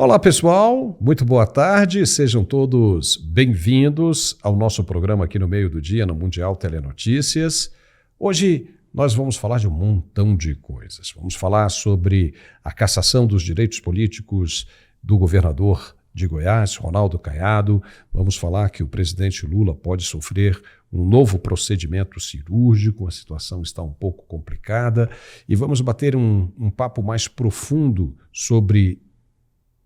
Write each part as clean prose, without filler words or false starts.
Olá pessoal, muito boa tarde, sejam todos bem-vindos ao nosso programa aqui no meio do dia no Mundial Telenotícias. Hoje nós vamos falar de um montão de coisas. Vamos falar sobre a cassação dos direitos políticos do governador de Goiás, Ronaldo Caiado. Vamos falar que o presidente Lula pode sofrer um novo procedimento cirúrgico, a situação está um pouco complicada e vamos bater um papo mais profundo sobre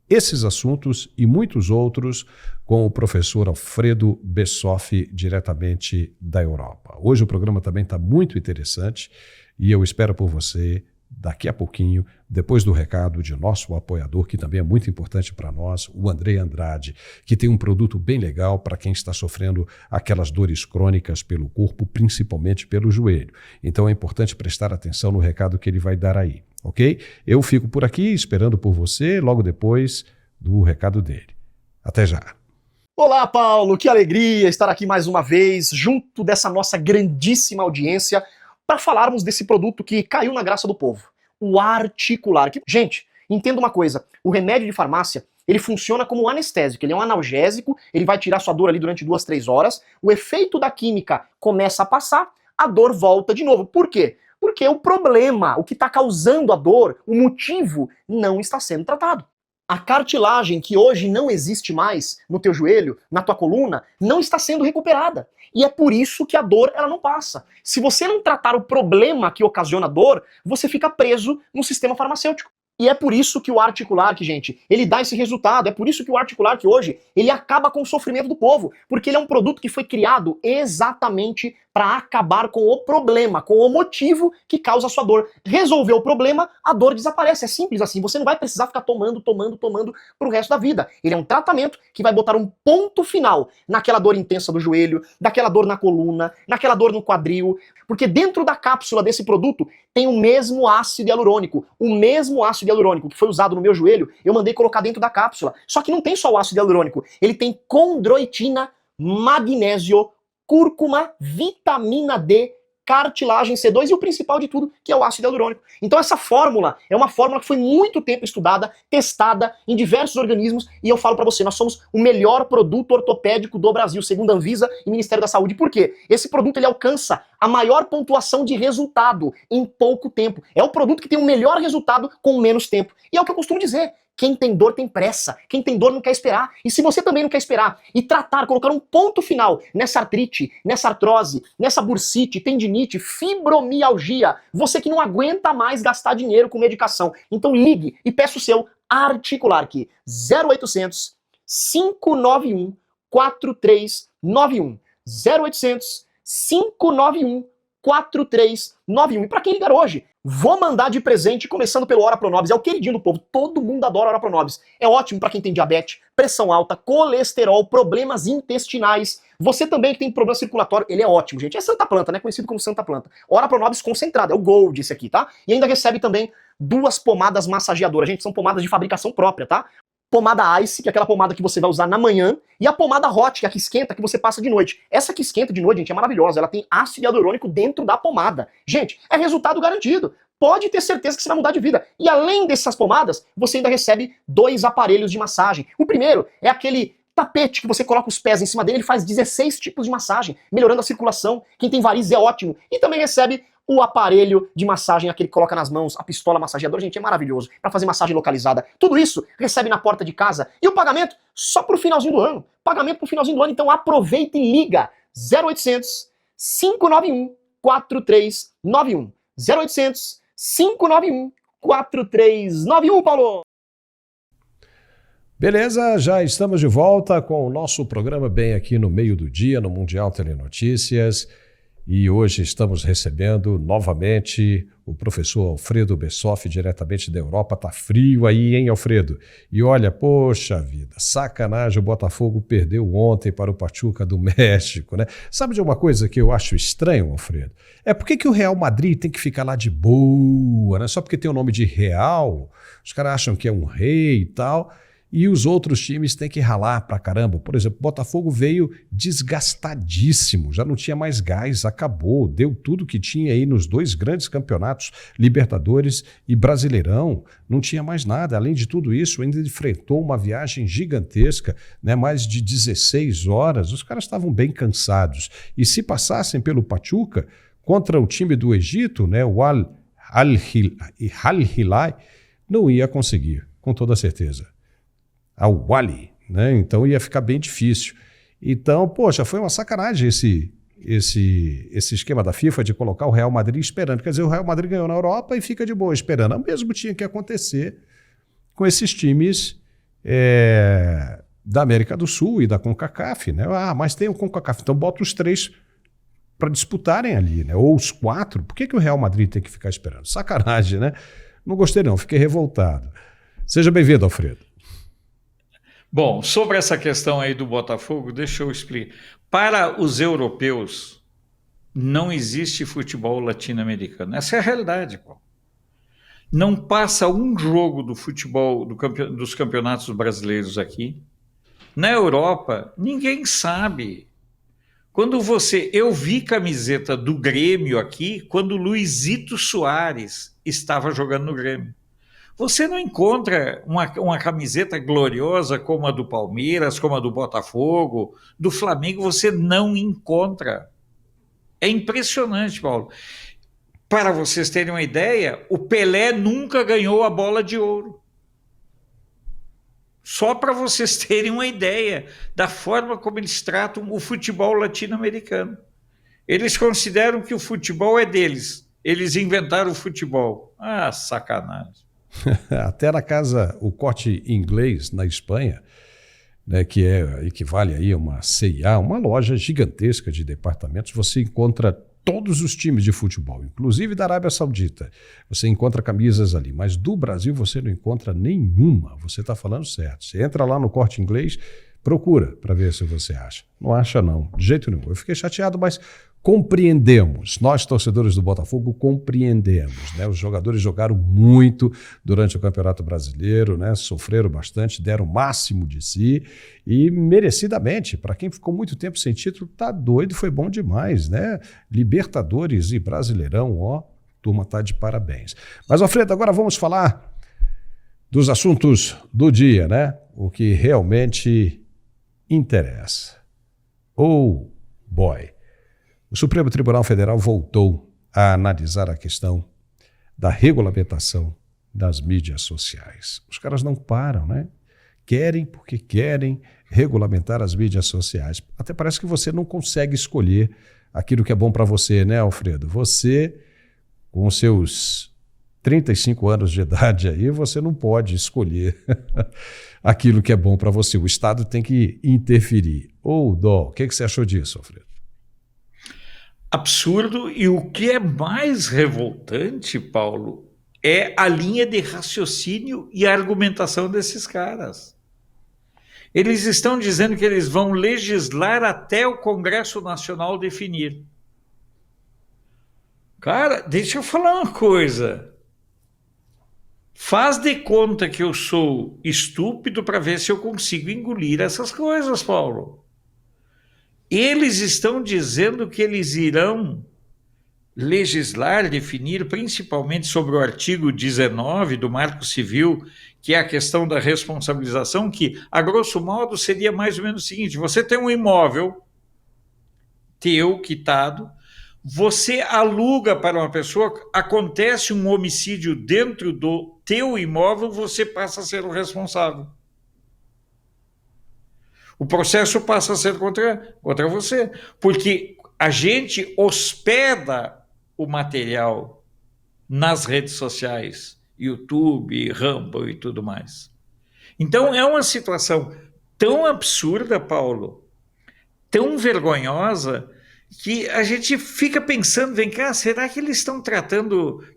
esses assuntos e muitos outros com o professor Alfredo Bessoff, diretamente da Europa. Hoje o programa também está muito interessante e eu espero por você daqui a pouquinho, depois do recado de nosso apoiador, que também é muito importante para nós, o André Andrade, que tem um produto bem legal para quem está sofrendo aquelas dores crônicas pelo corpo, principalmente pelo joelho. Então é importante prestar atenção no recado que ele vai dar aí. Ok? Eu fico por aqui esperando por você logo depois do recado dele. Até já. Olá, Paulo, que alegria estar aqui mais uma vez, junto dessa nossa grandíssima audiência, para falarmos desse produto que caiu na graça do povo, o Articular. Gente, entenda uma coisa, o remédio de farmácia, ele funciona como um anestésico, ele é um analgésico, ele vai tirar sua dor ali durante 2, 3 horas, o efeito da química começa a passar, a dor volta de novo. Por quê? Porque o problema, o que está causando a dor, o motivo, não está sendo tratado. A cartilagem que hoje não existe mais no teu joelho, na tua coluna, não está sendo recuperada. E é por isso que a dor ela não passa. Se você não tratar o problema que ocasiona a dor, você fica preso no sistema farmacêutico. E é por isso que o Articular, gente, ele dá esse resultado. É por isso que o Articular, hoje, ele acaba com o sofrimento do povo. Porque ele é um produto que foi criado exatamente para acabar com o problema, com o motivo que causa a sua dor. Resolver o problema, a dor desaparece. É simples assim. Você não vai precisar ficar tomando pro resto da vida. Ele é um tratamento que vai botar um ponto final naquela dor intensa do joelho, daquela dor na coluna, naquela dor no quadril. Porque dentro da cápsula desse produto tem o mesmo ácido hialurônico. O mesmo ácido hialurônico que foi usado no meu joelho, eu mandei colocar dentro da cápsula. Só que não tem só o ácido hialurônico. Ele tem condroitina, magnésio, cúrcuma, vitamina D, cartilagem C2 e o principal de tudo, que é o ácido hialurônico. Então essa fórmula é uma fórmula que foi muito tempo estudada, testada em diversos organismos e eu falo pra você, nós somos o melhor produto ortopédico do Brasil, segundo a Anvisa e Ministério da Saúde. Por quê? Esse produto ele alcança a maior pontuação de resultado em pouco tempo. É o produto que tem o melhor resultado com menos tempo. E é o que eu costumo dizer. Quem tem dor tem pressa, quem tem dor não quer esperar. E se você também não quer esperar e tratar, colocar um ponto final nessa artrite, nessa artrose, nessa bursite, tendinite, fibromialgia, você que não aguenta mais gastar dinheiro com medicação, então ligue e peça o seu Articular aqui, 0800 591 4391, 0800 591 4391. E pra quem ligar hoje, vou mandar de presente, começando pelo Ora Pronobis, é o queridinho do povo, todo mundo adora Ora Pronobis. É ótimo pra quem tem diabetes, pressão alta, colesterol, problemas intestinais. Você também que tem problema circulatório, ele é ótimo, gente. É Santa Planta, né? Conhecido como Santa Planta. Ora Pronobis concentrado, é o Gold esse aqui, tá? E ainda recebe também 2 pomadas massageadoras. Gente, são pomadas de fabricação própria, tá? Pomada Ice, que é aquela pomada que você vai usar na manhã, e a pomada Hot, que é a que esquenta, que você passa de noite. Essa que esquenta de noite, gente, é maravilhosa. Ela tem ácido hialurônico dentro da pomada. Gente, é resultado garantido. Pode ter certeza que você vai mudar de vida. E além dessas pomadas, você ainda recebe 2 aparelhos de massagem. O primeiro é aquele tapete que você coloca os pés em cima dele, ele faz 16 tipos de massagem, melhorando a circulação. Quem tem varizes é ótimo. E também recebe o aparelho de massagem, aquele que coloca nas mãos, a pistola massageadora, gente, é maravilhoso, para fazer massagem localizada. Tudo isso recebe na porta de casa. E o pagamento só pro finalzinho do ano. Pagamento pro finalzinho do ano, então aproveita e liga. 0800 591 4391. 0800 591 4391, Paulo! Beleza, já estamos de volta com o nosso programa bem aqui no meio do dia, no Mundial Telenotícias. E hoje estamos recebendo novamente o professor Alfredo Bessoff, diretamente da Europa. Tá frio aí, hein, Alfredo? E olha, poxa vida, sacanagem, o Botafogo perdeu ontem para o Pachuca do México, né? Sabe de uma coisa que eu acho estranho, Alfredo? É por que o Real Madrid tem que ficar lá de boa, né? Só porque tem o nome de Real, os caras acham que é um rei e tal. e os outros times têm que ralar pra caramba. Por exemplo, o Botafogo veio desgastadíssimo, já não tinha mais gás, acabou, deu tudo que tinha aí nos 2 grandes campeonatos, Libertadores e Brasileirão, não tinha mais nada. Além de tudo isso, ainda enfrentou uma viagem gigantesca, né, mais de 16 horas, os caras estavam bem cansados. E se passassem pelo Pachuca, contra o time do Egito, né, o Al-Hilal, não ia conseguir, com toda certeza. Ao Wali, né? Então ia ficar bem difícil. Então, poxa, foi uma sacanagem esse esquema da FIFA de colocar o Real Madrid esperando. Quer dizer, o Real Madrid ganhou na Europa e fica de boa esperando. O mesmo tinha que acontecer com esses times da América do Sul e da CONCACAF, né? Ah, mas tem o CONCACAF, então bota os 3 para disputarem ali, né? Ou os 4. Por que o Real Madrid tem que ficar esperando? Sacanagem, né? Não gostei não, fiquei revoltado. Seja bem-vindo, Alfredo. Bom, sobre essa questão aí do Botafogo, deixa eu explicar. Para os europeus, não existe futebol latino-americano. Essa é a realidade, Paulo. Não passa um jogo do futebol dos campeonatos brasileiros aqui. Na Europa, ninguém sabe. Eu vi camiseta do Grêmio aqui quando o Luizito Soares estava jogando no Grêmio. Você não encontra uma camiseta gloriosa como a do Palmeiras, como a do Botafogo, do Flamengo, você não encontra. É impressionante, Paulo. Para vocês terem uma ideia, o Pelé nunca ganhou a bola de ouro. Só para vocês terem uma ideia da forma como eles tratam o futebol latino-americano. Eles consideram que o futebol é deles. Eles inventaram o futebol. Ah, sacanagem. Até na casa, o Corte Inglês, na Espanha, né, que equivale aí a uma C&A, uma loja gigantesca de departamentos, você encontra todos os times de futebol, inclusive da Arábia Saudita. Você encontra camisas ali, mas do Brasil você não encontra nenhuma. Você está falando certo. Você entra lá no Corte Inglês, procura para ver se você acha. Não acha não, de jeito nenhum. Eu fiquei chateado, mas compreendemos. Nós, torcedores do Botafogo, compreendemos, né? Os jogadores jogaram muito durante o Campeonato Brasileiro, né? Sofreram bastante, deram o máximo de si e merecidamente. Para quem ficou muito tempo sem título, tá doido, foi bom demais, né? Libertadores e Brasileirão, ó, turma tá de parabéns. Mas, Alfredo, agora vamos falar dos assuntos do dia, né? O que realmente interessa. Oh, boy! O Supremo Tribunal Federal voltou a analisar a questão da regulamentação das mídias sociais. Os caras não param, né? Querem porque querem regulamentar as mídias sociais. Até parece que você não consegue escolher aquilo que é bom para você, né, Alfredo? Você, com os seus 35 anos de idade aí, você não pode escolher aquilo que é bom para você. O Estado tem que interferir. Ou dó, o que você achou disso, Alfredo? Absurdo, e o que é mais revoltante, Paulo, é a linha de raciocínio e a argumentação desses caras. Eles estão dizendo que eles vão legislar até o Congresso Nacional definir. Cara, deixa eu falar uma coisa. Faz de conta que eu sou estúpido para ver se eu consigo engolir essas coisas, Paulo. Eles estão dizendo que eles irão legislar, definir, principalmente sobre o artigo 19 do Marco Civil, que é a questão da responsabilização, que, a grosso modo, seria mais ou menos o seguinte: você tem um imóvel teu, quitado, você aluga para uma pessoa, acontece um homicídio dentro do teu imóvel, você passa a ser o responsável. O processo passa a ser contra você, porque a gente hospeda o material nas redes sociais, YouTube, Rumble e tudo mais. Então é uma situação tão absurda, Paulo, tão vergonhosa, que a gente fica pensando, vem cá, será que eles estão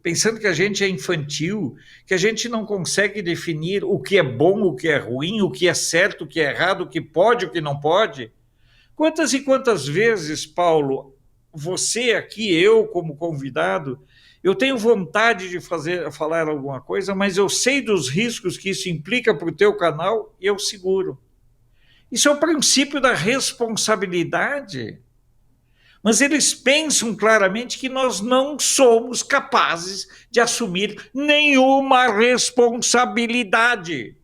pensando que a gente é infantil, que a gente não consegue definir o que é bom, o que é ruim, o que é certo, o que é errado, o que pode, o que não pode? Quantas e quantas vezes, Paulo, você aqui, eu como convidado, Eu tenho vontade de falar alguma coisa, mas eu sei dos riscos que isso implica para o teu canal e eu seguro. Isso é o princípio da responsabilidade. Mas eles pensam claramente que nós não somos capazes de assumir nenhuma responsabilidade.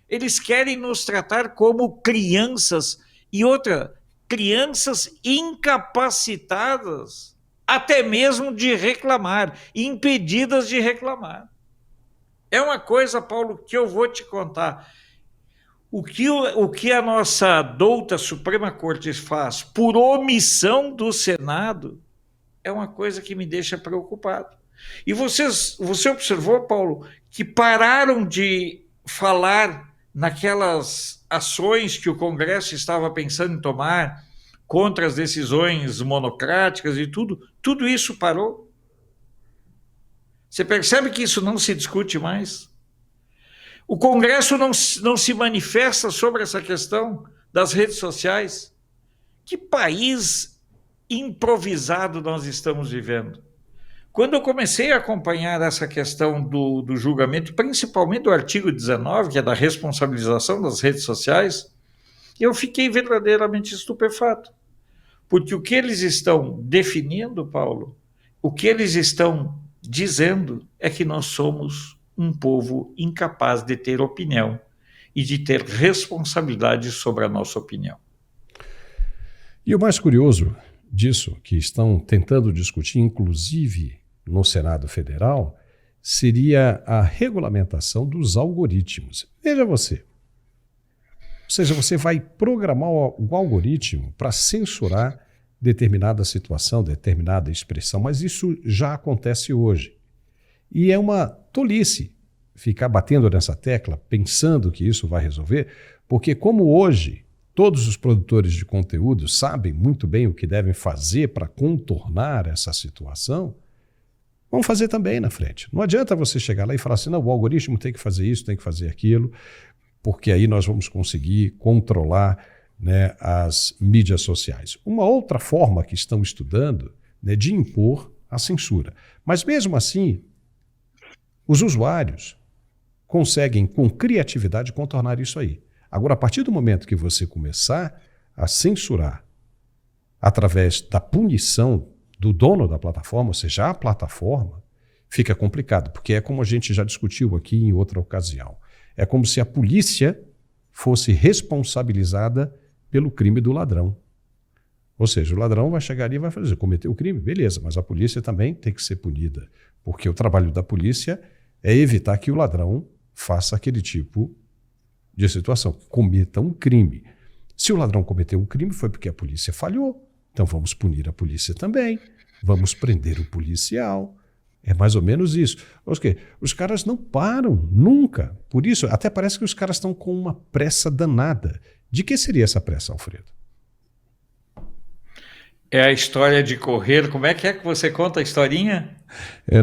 Eles querem nos tratar como crianças, e outra, crianças incapacitadas, até mesmo de reclamar, impedidas de reclamar. É uma coisa, Paulo, que eu vou te contar. O que a nossa douta Suprema Corte faz por omissão do Senado é uma coisa que me deixa preocupado. E você observou, Paulo, que pararam de falar naquelas ações que o Congresso estava pensando em tomar contra as decisões monocráticas e tudo isso parou. Você percebe que isso não se discute mais? O Congresso não se manifesta sobre essa questão das redes sociais. Que país improvisado nós estamos vivendo? Quando eu comecei a acompanhar essa questão do julgamento, principalmente do artigo 19, que é da responsabilização das redes sociais, eu fiquei verdadeiramente estupefato. Porque o que eles estão definindo, Paulo, o que eles estão dizendo é que nós somos um povo incapaz de ter opinião e de ter responsabilidade sobre a nossa opinião. E o mais curioso disso, que estão tentando discutir, inclusive no Senado Federal, seria a regulamentação dos algoritmos. Veja você. Ou seja, você vai programar o algoritmo para censurar determinada situação, determinada expressão, mas isso já acontece hoje. E é uma tolice ficar batendo nessa tecla, pensando que isso vai resolver, porque como hoje todos os produtores de conteúdo sabem muito bem o que devem fazer para contornar essa situação, vão fazer também na frente. Não adianta você chegar lá e falar assim, não, o algoritmo tem que fazer isso, tem que fazer aquilo, porque aí nós vamos conseguir controlar, né, as mídias sociais. Uma outra forma que estão estudando, né, de impor a censura. Mas mesmo assim, os usuários conseguem, com criatividade, contornar isso aí. Agora, a partir do momento que você começar a censurar através da punição do dono da plataforma, ou seja, a plataforma, fica complicado, porque é como a gente já discutiu aqui em outra ocasião. É como se a polícia fosse responsabilizada pelo crime do ladrão. Ou seja, o ladrão vai chegar ali e vai fazer, cometeu o crime, beleza, mas a polícia também tem que ser punida, porque o trabalho da polícia é evitar que o ladrão faça aquele tipo de situação, cometa um crime. Se o ladrão cometeu um crime, foi porque a polícia falhou. Então vamos punir a polícia também, vamos prender o policial. É mais ou menos isso. Os caras não param, nunca. Por isso, até parece que os caras estão com uma pressa danada. De que seria essa pressa, Alfredo? É a história de correr. Como é que você conta a historinha?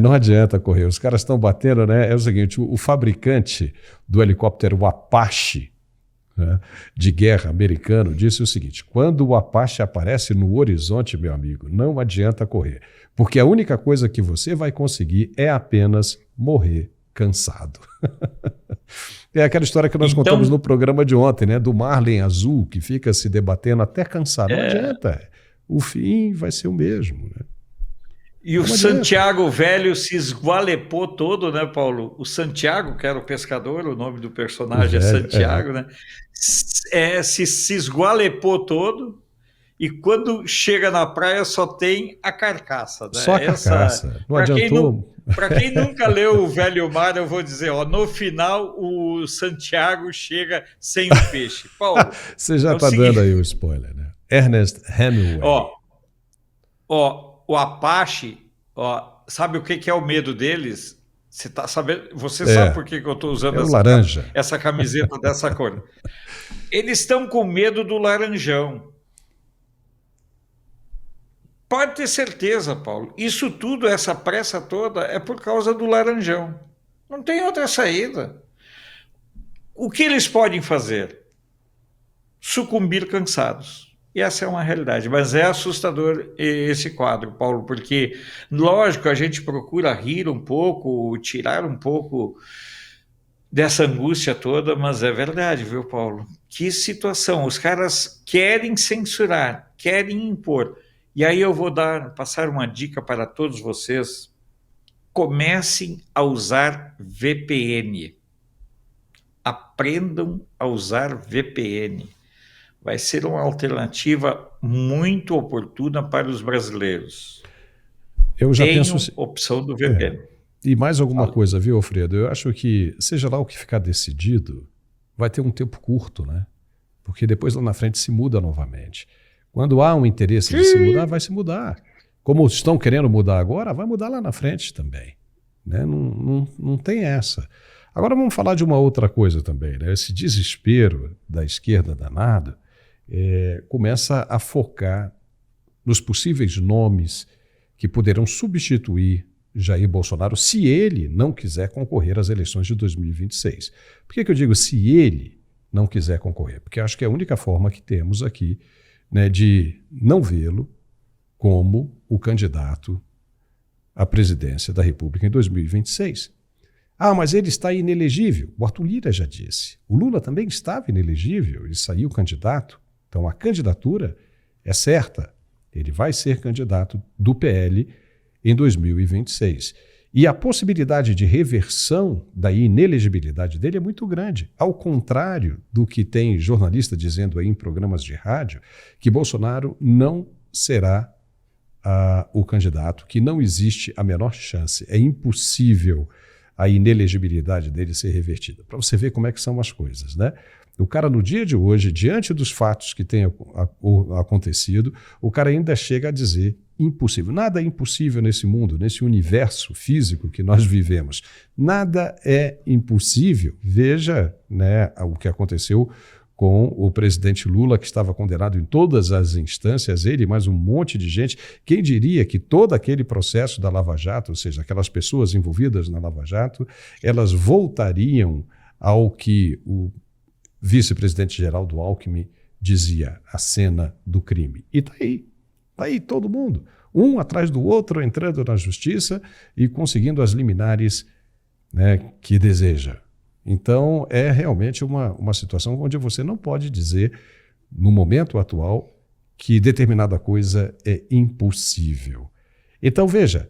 Não adianta correr. Os caras estão batendo, né? É o seguinte, o fabricante do helicóptero Apache, né, de guerra americano, disse o seguinte, quando o Apache aparece no horizonte, meu amigo, não adianta correr, porque a única coisa que você vai conseguir é apenas morrer cansado. É aquela história que nós contamos no programa de ontem, né? Do Marlin Azul, que fica se debatendo até cansar. Não adianta. O fim vai ser o mesmo, né? E o Santiago velho se esgualepou todo, né, Paulo? O Santiago, que era o pescador, o nome do personagem é Santiago, né? Se esgualepou todo e quando chega na praia só tem a carcaça. Né? Só a carcaça. Não adiantou. Para quem nunca leu o Velho Mar, eu vou dizer, ó, no final o Santiago chega sem o peixe. Paulo, você já está dando aí o spoiler, né? Ernest Hemingway. O Apache, sabe o que é o medo deles? Você tá sabendo? Você sabe por que eu estou usando essa camiseta dessa cor? Eles estão com medo do laranjão. Pode ter certeza, Paulo. Isso tudo, essa pressa toda, é por causa do laranjão. Não tem outra saída. O que eles podem fazer? Sucumbir cansados. E essa é uma realidade, mas é assustador esse quadro, Paulo, porque, lógico, a gente procura rir um pouco, tirar um pouco dessa angústia toda, mas é verdade, viu, Paulo? Que situação, os caras querem censurar, querem impor. E aí eu vou passar uma dica para todos vocês: comecem a usar VPN. Aprendam a usar VPN. Vai ser uma alternativa muito oportuna para os brasileiros. Eu já Tenham penso. opção do VPN. E mais alguma Fala. coisa, viu, Alfredo? Eu acho que, seja lá o que ficar decidido, vai ter um tempo curto, né? Porque depois lá na frente se muda novamente. Quando há um interesse de se mudar, vai se mudar. Como estão querendo mudar agora, vai mudar lá na frente também. Né? Não tem essa. Agora vamos falar de uma outra coisa também. Né? Esse desespero da esquerda danado começa a focar nos possíveis nomes que poderão substituir Jair Bolsonaro se ele não quiser concorrer às eleições de 2026. Por que eu digo se ele não quiser concorrer? Porque acho que é a única forma que temos aqui, né, de não vê-lo como o candidato à presidência da República em 2026. Ah, mas ele está inelegível. O Arthur Lira já disse. O Lula também estava inelegível e saiu candidato. Então a candidatura é certa. Ele vai ser candidato do PL em 2026. E a possibilidade de reversão da inelegibilidade dele é muito grande. Ao contrário do que tem jornalista dizendo aí em programas de rádio, que Bolsonaro não será o candidato, que não existe a menor chance. É impossível a inelegibilidade dele ser revertida. Para você ver como é que são as coisas, né? O cara, no dia de hoje, diante dos fatos que têm acontecido, o cara ainda chega a dizer impossível. Nada é impossível nesse mundo, nesse universo físico que nós vivemos. Nada é impossível. Veja, né, o que aconteceu com o presidente Lula, que estava condenado em todas as instâncias, ele e mais um monte de gente. Quem diria que todo aquele processo da Lava Jato, ou seja, aquelas pessoas envolvidas na Lava Jato, elas voltariam ao que o vice-presidente Geraldo Alckmin dizia, a cena do crime. E está aí todo mundo, um atrás do outro, entrando na justiça e conseguindo as liminares, né, que deseja. Então, é realmente uma situação onde você não pode dizer, no momento atual, que determinada coisa é impossível. Então, veja,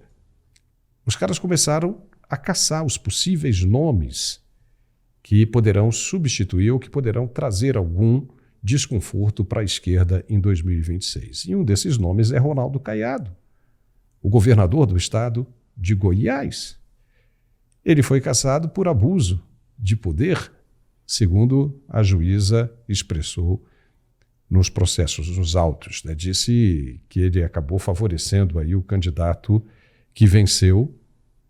os caras começaram a caçar os possíveis nomes que poderão substituir ou que poderão trazer algum desconforto para a esquerda em 2026. E um desses nomes é Ronaldo Caiado, o governador do estado de Goiás. Ele foi cassado por abuso de poder, segundo a juíza expressou nos processos, nos autos, né? Disse que ele acabou favorecendo aí o candidato que venceu,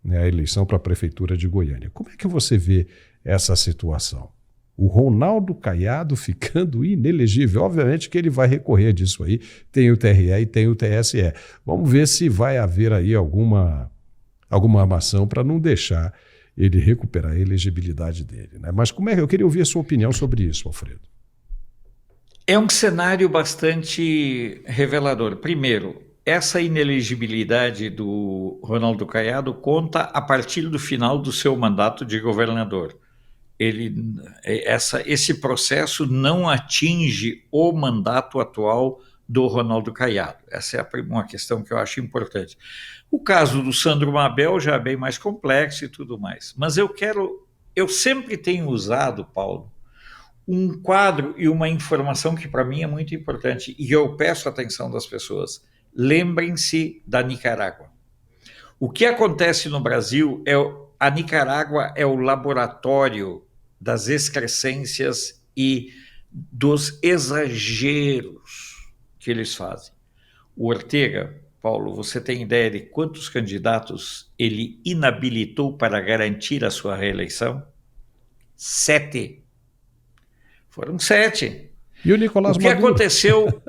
né, a eleição para a prefeitura de Goiânia. Como é que você vê essa situação? O Ronaldo Caiado ficando inelegível. Obviamente que ele vai recorrer disso aí. Tem o TRE e tem o TSE. Vamos ver se vai haver aí alguma armação para não deixar ele recuperar a elegibilidade dele, né? Mas como é que eu queria ouvir a sua opinião sobre isso, Alfredo? É um cenário bastante revelador. Primeiro, essa inelegibilidade do Ronaldo Caiado conta a partir do final do seu mandato de governador. Esse processo não atinge o mandato atual do Ronaldo Caiado. Essa é uma questão que eu acho importante. O caso do Sandro Mabel já é bem mais complexo e tudo mais. Mas eu sempre tenho usado, Paulo, um quadro e uma informação que para mim é muito importante e eu peço a atenção das pessoas. Lembrem-se da Nicarágua. O que acontece no Brasil a Nicarágua é o laboratório das excrescências e dos exageros que eles fazem. O Ortega, Paulo, você tem ideia de quantos candidatos ele inabilitou para garantir a sua reeleição? 7. Foram 7. E o Nicolás Maduro? O que aconteceu?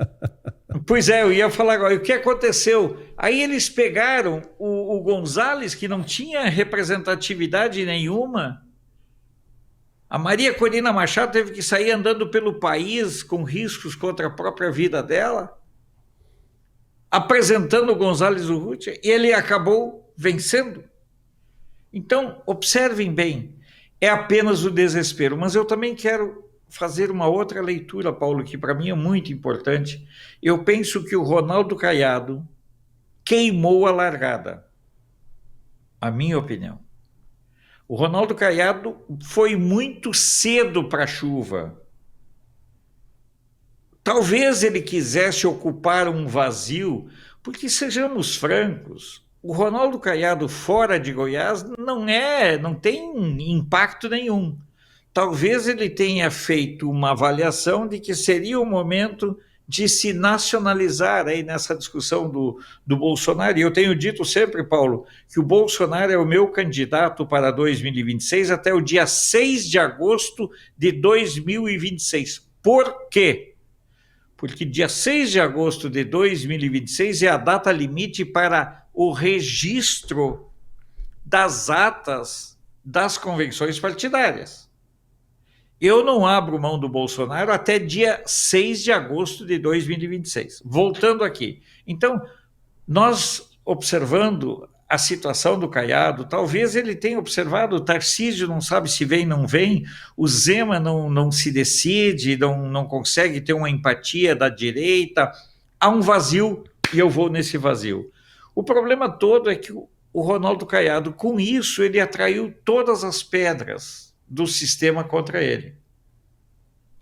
Pois é, eu ia falar agora. O que aconteceu? Aí eles pegaram o Gonzalez, que não tinha representatividade nenhuma. A Maria Corina Machado teve que sair andando pelo país com riscos contra a própria vida dela, apresentando o Gonzalez Urrutia, e ele acabou vencendo. Então, observem bem, é apenas o desespero. Mas eu também quero fazer uma outra leitura, Paulo, que para mim é muito importante. Eu penso que o Ronaldo Caiado queimou a largada, a minha opinião. O Ronaldo Caiado foi muito cedo para a chuva. Talvez ele quisesse ocupar um vazio, porque sejamos francos, o Ronaldo Caiado fora de Goiás não tem impacto nenhum. Talvez ele tenha feito uma avaliação de que seria o momento de se nacionalizar aí nessa discussão do Bolsonaro. E eu tenho dito sempre, Paulo, que o Bolsonaro é o meu candidato para 2026 até o dia 6 de agosto de 2026. Por quê? Porque dia 6 de agosto de 2026 é a data limite para o registro das atas das convenções partidárias. Eu não abro mão do Bolsonaro até dia 6 de agosto de 2026. Voltando aqui. Então, nós observando a situação do Caiado, talvez ele tenha observado, o Tarcísio não sabe se vem ou não vem, o Zema não se decide, não consegue ter uma empatia da direita, há um vazio e eu vou nesse vazio. O problema todo é que o Ronaldo Caiado, com isso, ele atraiu todas as pedras do sistema contra ele.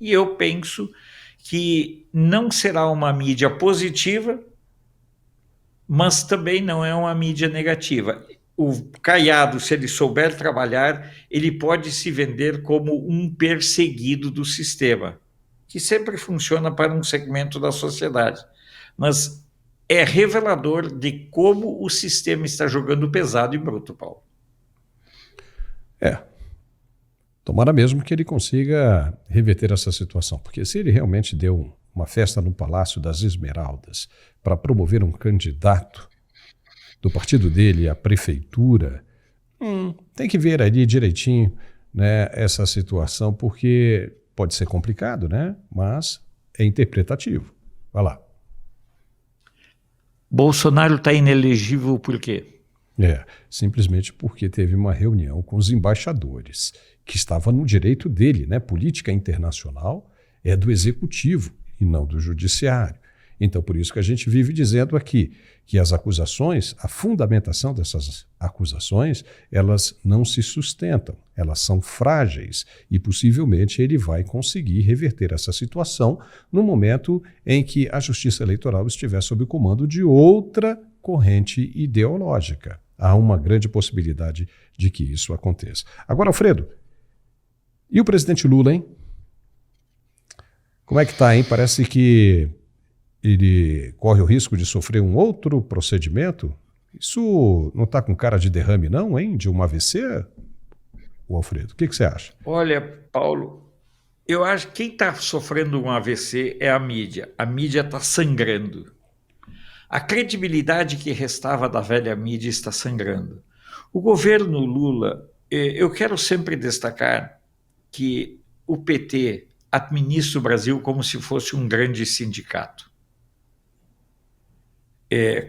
E eu penso que não será uma mídia positiva, mas também não é uma mídia negativa. O Caiado, se ele souber trabalhar, ele pode se vender como um perseguido do sistema, que sempre funciona para um segmento da sociedade. Mas é revelador de como o sistema está jogando pesado e bruto, Paulo. Tomara mesmo que ele consiga reverter essa situação, porque se ele realmente deu uma festa no Palácio das Esmeraldas para promover um candidato do partido dele à prefeitura, tem que ver ali direitinho, né, essa situação, porque pode ser complicado, né? Mas é interpretativo. Vai lá. Bolsonaro está inelegível por quê? Simplesmente porque teve uma reunião com os embaixadores, que estava no direito dele, né? Política internacional é do executivo e não do judiciário. Então, por isso que a gente vive dizendo aqui que as acusações, a fundamentação dessas acusações, elas não se sustentam, elas são frágeis e possivelmente ele vai conseguir reverter essa situação no momento em que a Justiça Eleitoral estiver sob o comando de outra corrente ideológica. Há uma grande possibilidade de que isso aconteça. Agora, Alfredo, e o presidente Lula, hein? Como é que tá, hein? Parece que ele corre o risco de sofrer um outro procedimento? Isso não está com cara de derrame, não, hein? De um AVC? O Alfredo, o que você acha? Olha, Paulo, eu acho que quem está sofrendo um AVC é a mídia. A mídia está sangrando. A credibilidade que restava da velha mídia está sangrando. O governo Lula, eu quero sempre destacar que o PT administra o Brasil como se fosse um grande sindicato.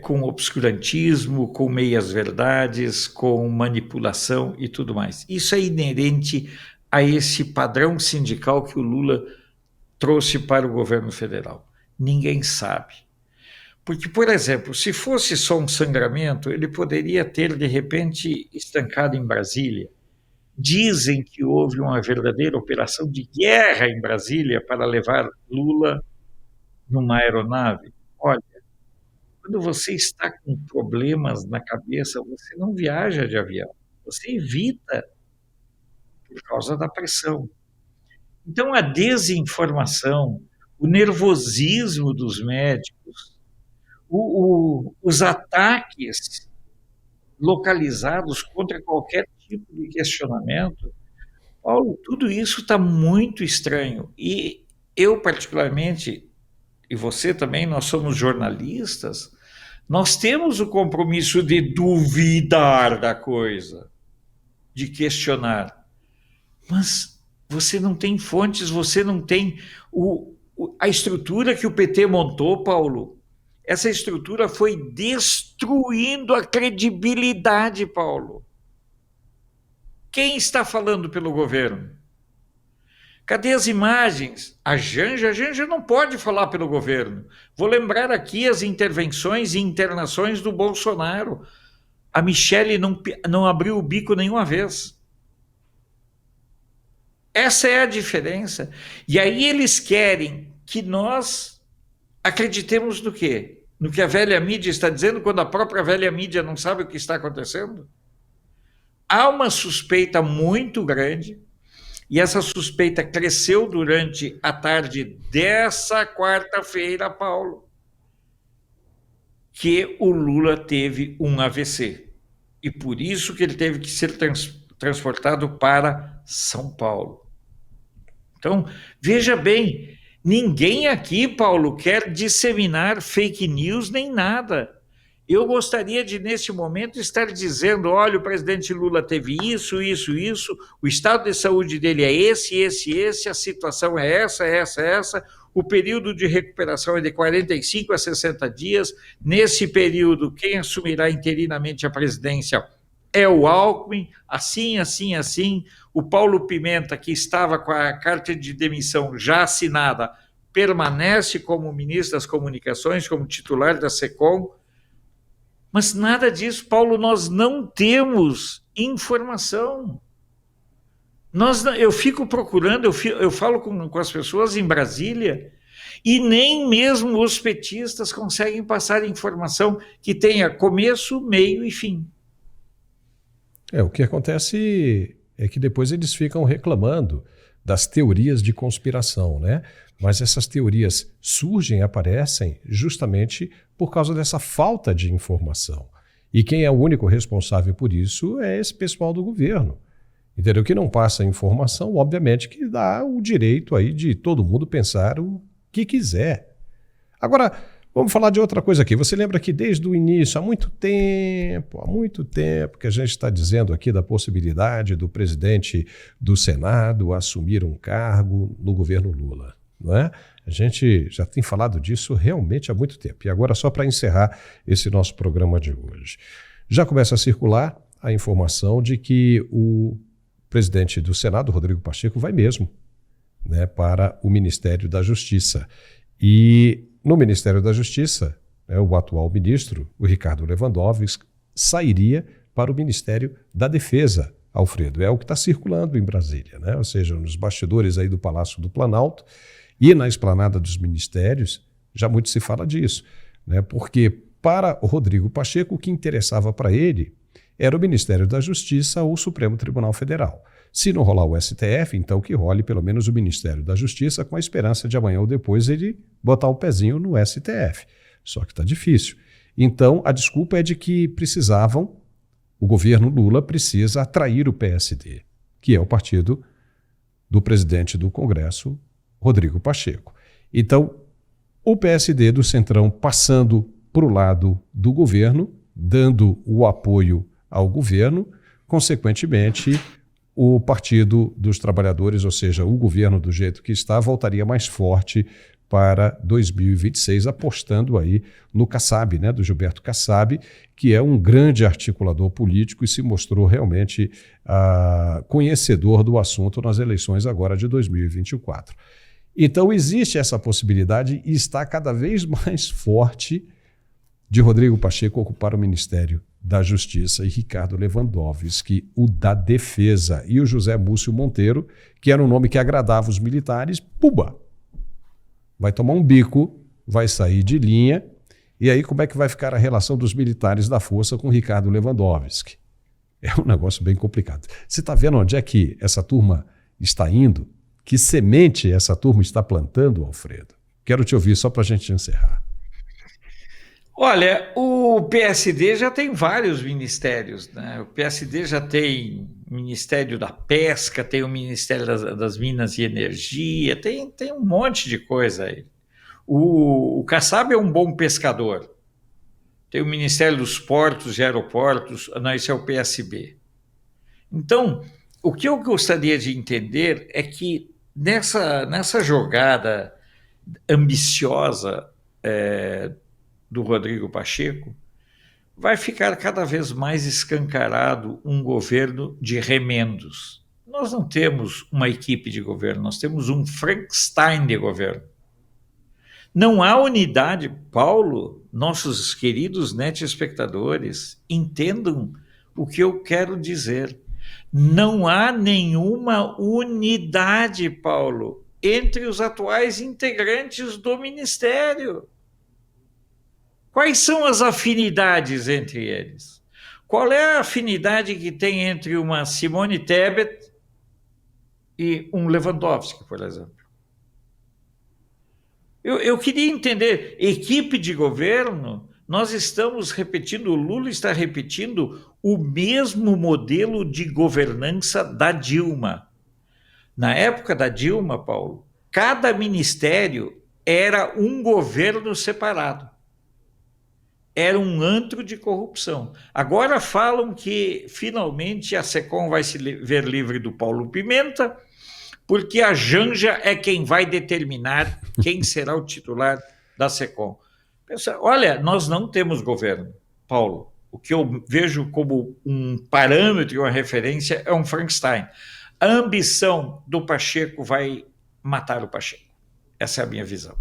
Com obscurantismo, com meias-verdades, com manipulação e tudo mais. Isso é inerente a esse padrão sindical que o Lula trouxe para o governo federal. Ninguém sabe. Porque, por exemplo, se fosse só um sangramento, ele poderia ter, de repente, estancado em Brasília. Dizem que houve uma verdadeira operação de guerra em Brasília para levar Lula numa aeronave. Olha, quando você está com problemas na cabeça, você não viaja de avião, você evita por causa da pressão. Então, a desinformação, o nervosismo dos médicos, os ataques localizados contra qualquer tipo de questionamento, Paulo, tudo isso está muito estranho. E eu, particularmente, e você também, nós somos jornalistas, nós temos o compromisso de duvidar da coisa, de questionar. Mas Você não tem fontes, você não tem a estrutura que o PT montou, Paulo. Essa estrutura foi destruindo a credibilidade, Paulo. Quem está falando pelo governo? Cadê as imagens? A Janja não pode falar pelo governo. Vou lembrar aqui as intervenções e internações do Bolsonaro. A Michele não abriu o bico nenhuma vez. Essa é a diferença. E aí eles querem que nós acreditemos no quê? No que a velha mídia está dizendo, quando a própria velha mídia não sabe o que está acontecendo? Há uma suspeita muito grande, e essa suspeita cresceu durante a tarde dessa quarta-feira, Paulo, que o Lula teve um AVC. E por isso que ele teve que ser transportado para São Paulo. Então, veja bem, ninguém aqui, Paulo, quer disseminar fake news nem nada. Eu gostaria de, neste momento, estar dizendo, olha, o presidente Lula teve isso, o estado de saúde dele é esse, a situação é essa, o período de recuperação é de 45 a 60 dias, nesse período, quem assumirá interinamente a presidência é o Alckmin, assim, o Paulo Pimenta, que estava com a carta de demissão já assinada, permanece como ministro das Comunicações, como titular da SECOM. Mas nada disso, Paulo, nós não temos informação. Eu fico procurando, eu falo com as pessoas em Brasília, e nem mesmo os petistas conseguem passar informação que tenha começo, meio e fim. O que acontece é que depois eles ficam reclamando das teorias de conspiração, né? Mas essas teorias surgem, aparecem justamente por causa dessa falta de informação. E quem é o único responsável por isso é esse pessoal do governo. Entendeu? Que não passa informação, obviamente que dá o direito aí de todo mundo pensar o que quiser. Agora, vamos falar de outra coisa aqui. Você lembra que desde o início, há muito tempo que a gente está dizendo aqui da possibilidade do presidente do Senado assumir um cargo no governo Lula, não é? A gente já tem falado disso realmente há muito tempo. E agora, só para encerrar esse nosso programa de hoje, já começa a circular a informação de que o presidente do Senado, Rodrigo Pacheco, vai mesmo, né, para o Ministério da Justiça. E no Ministério da Justiça, o atual ministro, o Ricardo Lewandowski, sairia para o Ministério da Defesa, Alfredo. É o que está circulando em Brasília, né? Ou seja, nos bastidores aí do Palácio do Planalto e na esplanada dos ministérios, já muito se fala disso, né? Porque para o Rodrigo Pacheco, o que interessava para ele era o Ministério da Justiça ou o Supremo Tribunal Federal. Se não rolar o STF, então que role pelo menos o Ministério da Justiça, com a esperança de amanhã ou depois ele botar o pezinho no STF. Só que está difícil. Então, a desculpa é de que o governo Lula precisa atrair o PSD, que é o partido do presidente do Congresso, Rodrigo Pacheco. Então, o PSD do Centrão passando para o lado do governo, dando o apoio ao governo, consequentemente, o Partido dos Trabalhadores, ou seja, o governo do jeito que está, voltaria mais forte para 2026, apostando aí no Kassab, né, do Gilberto Kassab, que é um grande articulador político e se mostrou realmente conhecedor do assunto nas eleições agora de 2024. Então existe essa possibilidade e está cada vez mais forte de Rodrigo Pacheco ocupar o Ministério da Justiça e Ricardo Lewandowski, o da Defesa, e o José Múcio Monteiro, que era um nome que agradava os militares, puba! Vai tomar um bico, vai sair de linha, e aí como é que vai ficar a relação dos militares da Força com Ricardo Lewandowski? É um negócio bem complicado. Você está vendo onde é que essa turma está indo? Que semente essa turma está plantando, Alfredo? Quero te ouvir só para a gente encerrar. Olha, o PSD já tem vários ministérios, né? O PSD já tem o Ministério da Pesca, tem o Ministério das Minas e Energia, tem um monte de coisa aí. O Kassab é um bom pescador. Tem o Ministério dos Portos e Aeroportos, não, esse é o PSB. Então, o que eu gostaria de entender é que nessa jogada ambiciosa do Rodrigo Pacheco, vai ficar cada vez mais escancarado um governo de remendos. Nós não temos uma equipe de governo, nós temos um Frankenstein de governo. Não há unidade. Paulo, nossos queridos netespectadores, entendam o que eu quero dizer. Não há nenhuma unidade, Paulo, entre os atuais integrantes do Ministério. Quais são as afinidades entre eles? Qual é a afinidade que tem entre uma Simone Tebet e um Lewandowski, por exemplo? Eu queria entender, equipe de governo, nós estamos repetindo, o Lula está repetindo o mesmo modelo de governança da Dilma. Na época da Dilma, Paulo, cada ministério era um governo separado. Era um antro de corrupção. Agora falam que, finalmente, a SECOM vai se ver livre do Paulo Pimenta, porque a Janja é quem vai determinar quem será o titular da SECOM. Pensa, olha, nós não temos governo, Paulo. O que eu vejo como um parâmetro e uma referência é um Frankenstein. A ambição do Pacheco vai matar o Pacheco. Essa é a minha visão.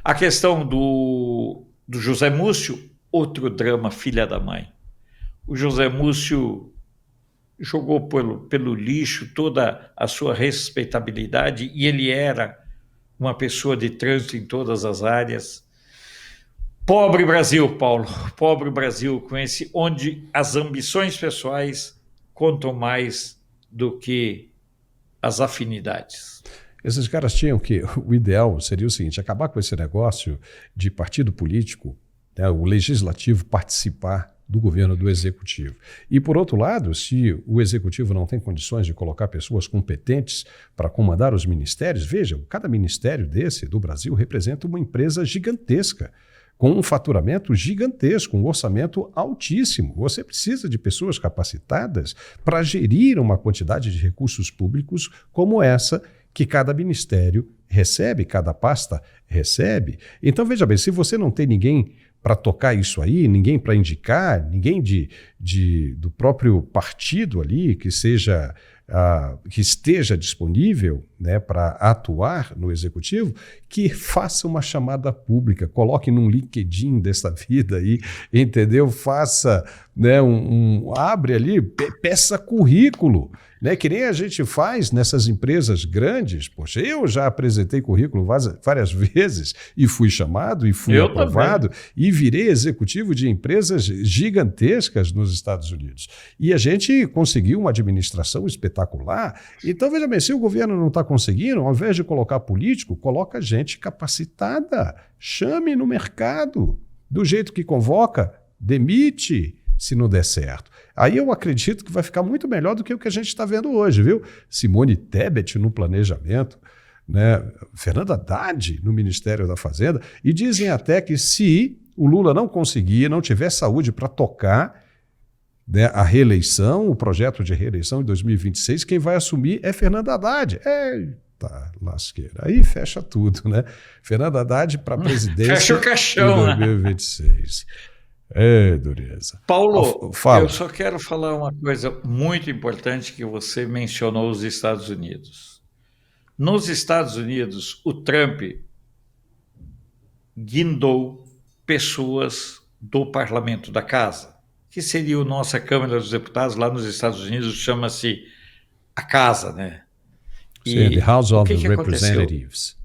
A questão do José Múcio, outro drama, filha da mãe. O José Múcio jogou pelo lixo toda a sua respeitabilidade e ele era uma pessoa de trânsito em todas as áreas. Pobre Brasil, Paulo, pobre Brasil, onde as ambições pessoais contam mais do que as afinidades. Esses caras tinham que, o ideal seria o seguinte, acabar com esse negócio de partido político, né, o legislativo participar do governo do executivo. E, por outro lado, se o executivo não tem condições de colocar pessoas competentes para comandar os ministérios, vejam, cada ministério desse do Brasil representa uma empresa gigantesca, com um faturamento gigantesco, um orçamento altíssimo. Você precisa de pessoas capacitadas para gerir uma quantidade de recursos públicos como essa que cada ministério recebe, cada pasta recebe. Então, veja bem, se você não tem ninguém para tocar isso aí, ninguém para indicar, ninguém do próprio partido ali que esteja disponível, né, para atuar no executivo, que faça uma chamada pública, coloque num LinkedIn dessa vida aí, entendeu? Faça, né, abre ali, peça currículo, né, que nem a gente faz nessas empresas grandes. Poxa, eu já apresentei currículo várias vezes e fui chamado e fui aprovado e virei executivo de empresas gigantescas nos Estados Unidos. E a gente conseguiu uma administração espetacular. Então, veja bem, se o governo não está conseguindo, ao invés de colocar político, coloca gente capacitada, chame no mercado, do jeito que convoca, demite, se não der certo. Aí eu acredito que vai ficar muito melhor do que o que a gente está vendo hoje, viu? Simone Tebet no planejamento, né? Fernando Haddad no Ministério da Fazenda, e dizem até que se o Lula não conseguir, não tiver saúde para tocar, né, a reeleição, o projeto de reeleição em 2026, quem vai assumir é Fernando Haddad. Eita lasqueira. Aí fecha tudo, né? Fernando Haddad para a presidência fecha o caixão, em 2026. É, dureza. Paulo, fala. Eu só quero falar uma coisa muito importante que você mencionou os Estados Unidos. Nos Estados Unidos, o Trump guindou pessoas do parlamento da casa, que seria a nossa Câmara dos Deputados, lá nos Estados Unidos chama-se a casa, né? Sim, the House of Representatives.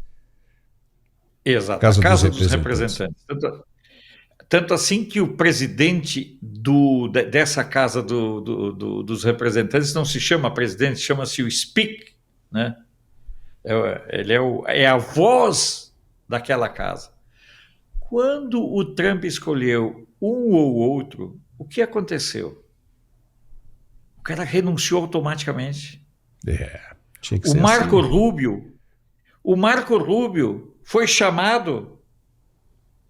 Exato, a Casa dos Representantes. Tanto assim que o presidente dessa Casa dos Representantes não se chama presidente, chama-se o Speak, né? Ele é a voz daquela casa. Quando o Trump escolheu um ou outro, o que aconteceu? O cara renunciou automaticamente. Tinha que ser assim. O Marco Rubio foi chamado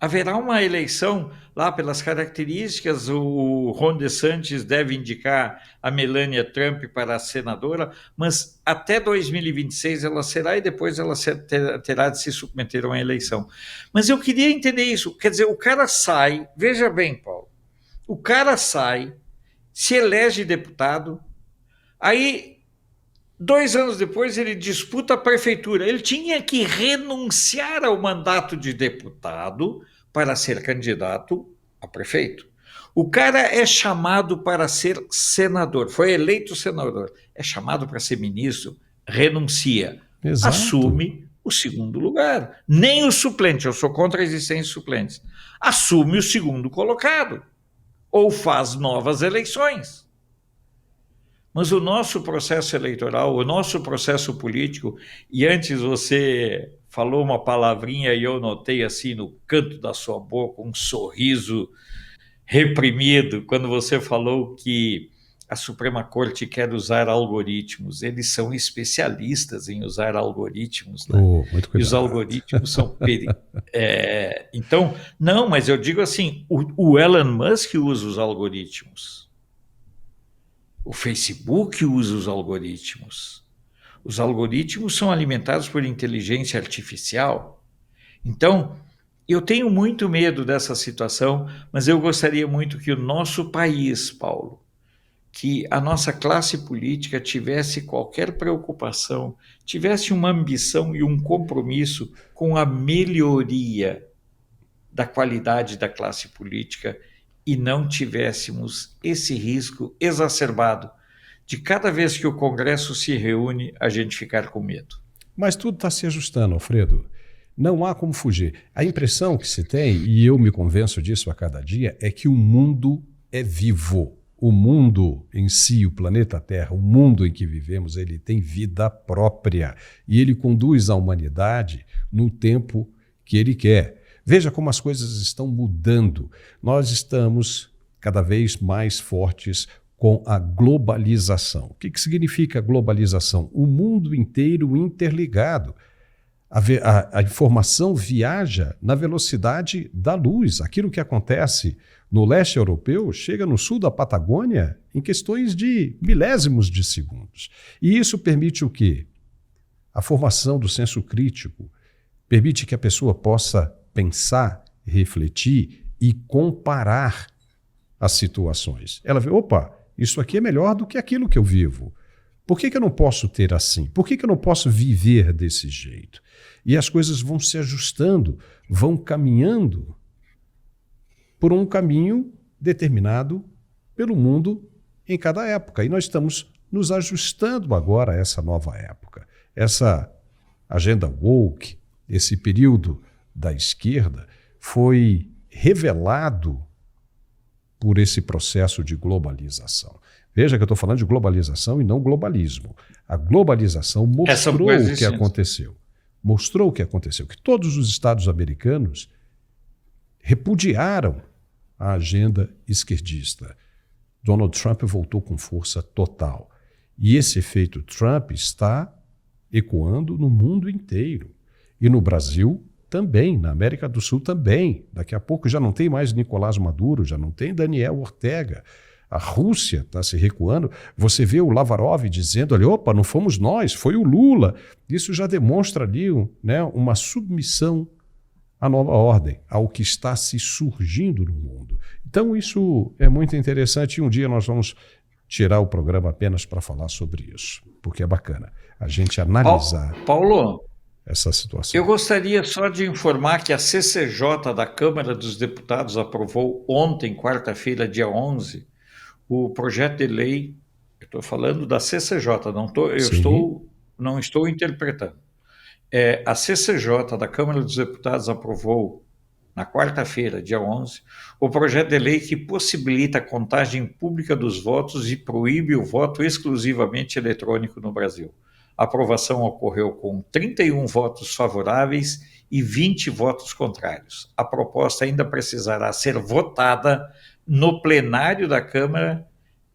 haverá uma eleição lá pelas características, o Ron DeSantis deve indicar a Melania Trump para senadora, mas até 2026 ela será e depois ela terá de se submeter a uma eleição. Mas eu queria entender isso, quer dizer, o cara sai, veja bem, Paulo, o cara sai, se elege deputado, aí 2 anos depois ele disputa a prefeitura, ele tinha que renunciar ao mandato de deputado para ser candidato a prefeito. O cara é chamado para ser senador, foi eleito senador, é chamado para ser ministro, renuncia, Exato. assume o segundo lugar. Nem o suplente, eu sou contra a existência de suplentes, assume o segundo colocado, ou faz novas eleições. Mas o nosso processo eleitoral, o nosso processo político, e antes você falou uma palavrinha e eu notei assim no canto da sua boca um sorriso reprimido, quando você falou que a Suprema Corte quer usar algoritmos. Eles são especialistas em usar algoritmos, né? Muito cuidado. E os algoritmos são... Então, não, mas eu digo assim, o Elon Musk usa os algoritmos. O Facebook usa os algoritmos. Os algoritmos são alimentados por inteligência artificial. Então, eu tenho muito medo dessa situação, mas eu gostaria muito que o nosso país, Paulo, que a nossa classe política tivesse qualquer preocupação, tivesse uma ambição e um compromisso com a melhoria da qualidade da classe política e não tivéssemos esse risco exacerbado de cada vez que o Congresso se reúne, a gente ficar com medo. Mas tudo está se ajustando, Alfredo. Não há como fugir. A impressão que se tem, e eu me convenço disso a cada dia, é que o mundo é vivo. O mundo em si, o planeta Terra, o mundo em que vivemos, ele tem vida própria. E ele conduz a humanidade no tempo que ele quer. Veja como as coisas estão mudando. Nós estamos cada vez mais fortes com a globalização. O que significa globalização? O mundo inteiro interligado. A informação viaja na velocidade da luz. Aquilo que acontece no leste europeu chega no sul da Patagônia em questões de milésimos de segundos. E isso permite o quê? A formação do senso crítico. Permite que a pessoa possa pensar, refletir e comparar as situações. Ela vê, opa, isso aqui é melhor do que aquilo que eu vivo. Por que eu não posso ter assim? Por que eu não posso viver desse jeito? E as coisas vão se ajustando, vão caminhando por um caminho determinado pelo mundo em cada época. E nós estamos nos ajustando agora a essa nova época. Essa agenda woke, esse período da esquerda, foi revelado por esse processo de globalização. Veja que eu estou falando de globalização e não globalismo. A globalização mostrou o que aconteceu. Mostrou o que aconteceu, que todos os estados americanos repudiaram a agenda esquerdista. Donald Trump voltou com força total. E esse efeito Trump está ecoando no mundo inteiro. E no Brasil também, na América do Sul também. Daqui a pouco já não tem mais Nicolás Maduro, já não tem Daniel Ortega. A Rússia está se recuando. Você vê o Lavrov dizendo ali, opa, não fomos nós, foi o Lula. Isso já demonstra ali uma submissão à nova ordem, ao que está se surgindo no mundo. Então isso é muito interessante e um dia nós vamos tirar o programa apenas para falar sobre isso, porque é bacana a gente analisar Paulo, essa situação. Eu gostaria só de informar que a CCJ da Câmara dos Deputados aprovou ontem, quarta-feira, dia 11, o projeto de lei, eu estou falando da CCJ, não estou interpretando. A CCJ da Câmara dos Deputados aprovou, na quarta-feira, dia 11, o projeto de lei que possibilita a contagem pública dos votos e proíbe o voto exclusivamente eletrônico no Brasil. A aprovação ocorreu com 31 votos favoráveis e 20 votos contrários. A proposta ainda precisará ser votada no plenário da Câmara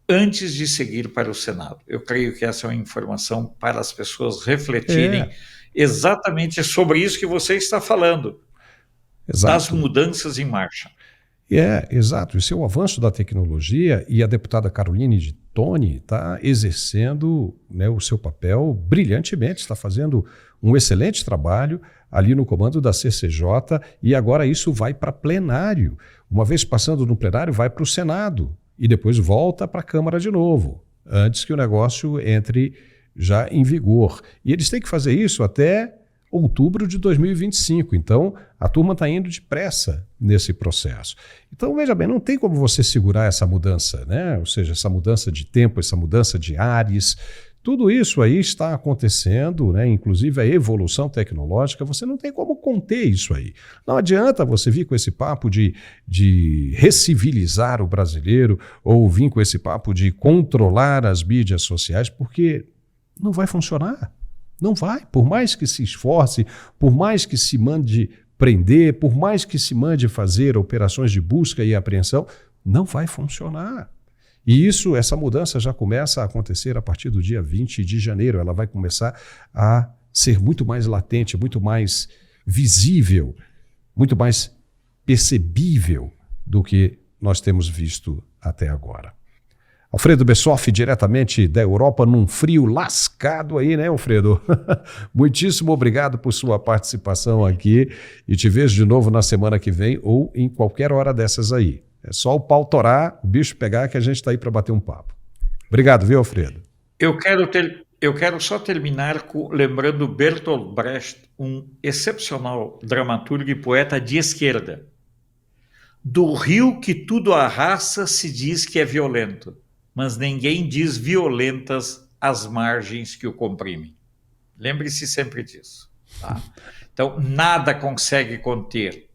antes de seguir para o Senado. Eu creio que essa é uma informação para as pessoas refletirem exatamente sobre isso que você está falando. das mudanças em marcha. Exato. Esse é o avanço da tecnologia e a deputada Caroline de Toni está exercendo, né, o seu papel brilhantemente, está fazendo um excelente trabalho ali no comando da CCJ e agora isso vai para plenário. Uma vez passando no plenário, vai para o Senado e depois volta para a Câmara de novo, antes que o negócio entre já em vigor. E eles têm que fazer isso até outubro de 2025. Então, a turma está indo depressa nesse processo. Então, veja bem, não tem como você segurar essa mudança, né? Ou seja, essa mudança de tempo, essa mudança de ares. Tudo isso aí está acontecendo, né? Inclusive a evolução tecnológica, você não tem como conter isso aí. Não adianta você vir com esse papo de recivilizar o brasileiro ou vir com esse papo de controlar as mídias sociais, porque não vai funcionar. Não vai, por mais que se esforce, por mais que se mande prender, por mais que se mande fazer operações de busca e apreensão, não vai funcionar. E essa mudança já começa a acontecer a partir do dia 20 de janeiro. Ela vai começar a ser muito mais latente, muito mais visível, muito mais percebível do que nós temos visto até agora. Alfredo Bessoff, diretamente da Europa, num frio lascado aí, né, Alfredo? Muitíssimo obrigado por sua participação aqui e te vejo de novo na semana que vem ou em qualquer hora dessas aí. É só o pau torar, o bicho pegar, que a gente está aí para bater um papo. Obrigado, viu, Alfredo? Eu quero só terminar lembrando Bertolt Brecht, um excepcional dramaturgo e poeta de esquerda. Do rio que tudo arrasta se diz que é violento, mas ninguém diz violentas as margens que o comprimem. Lembre-se sempre disso. Tá? Então, nada consegue conter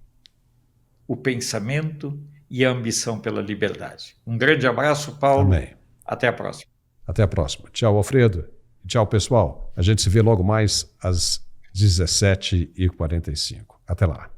o pensamento e a ambição pela liberdade. Um grande abraço, Paulo. Amém. Até a próxima. Até a próxima. Tchau, Alfredo. Tchau, pessoal. A gente se vê logo mais às 17h45. Até lá.